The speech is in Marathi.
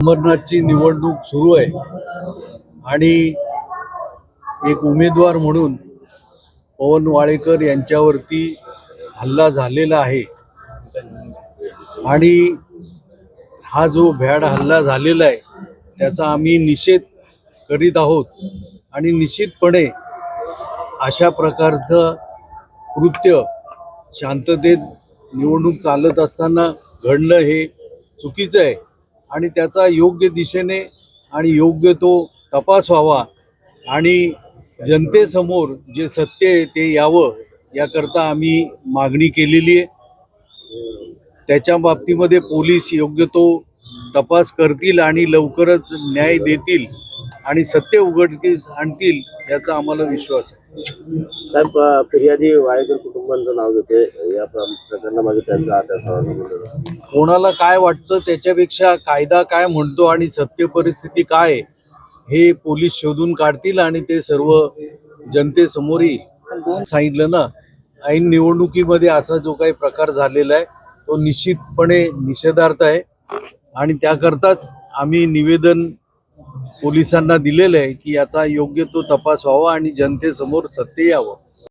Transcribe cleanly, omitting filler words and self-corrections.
अमरनाथची निवडणूक सुरू आहे आणि एक उमेदवार म्हणून पवन वाळेकर यांच्यावरती हल्ला झालेला आहे आणि हा जो भ्याड हल्ला झालेला आहे त्याचा आम्ही निषेध करीत आहोत आणि निश्चितपणे अशा प्रकारचं कृत्य शांततेत निवडणूक चालत असताना घडणं हे चुकीचं आहे आणि त्याचा योग्य दिशेने आणि योग्य तो तपास व्हावा आणि जनतेसमोर जे सत्य आहे ते यावं याकरता आम्ही मागणी केलेली आहे। त्याच्या बाबतीमध्ये पोलीस योग्य तो तपास करतील आणि लवकरच न्याय देतील आणि सत्य उघडकीस आणतील याचा आम्हाला विश्वास आहे। साहेब, फिर्यादी वाळेकर कुटुंबांचं नाव घेते या प्रकरणामध्ये त्यांचा आता कोणाला काय वाटतं त्याच्यापेक्षा कायदा काय म्हणतो आणि सत्य परिस्थिती काय आहे हे पोलीस शोधून काढतील आणि ते सर्व जनतेसमोर येईल। सांगितलं ना, ऐन निवडणुकीमध्ये असा जो काही प्रकार झालेला आहे तो निश्चितपणे निषेधार्थ आहे आणि त्याकरताच आम्ही निवेदन पोलिसांना दिलेलं आहे की याचा योग्य तो तपास व्हावा आणि जनतेसमोर सत्य यावं।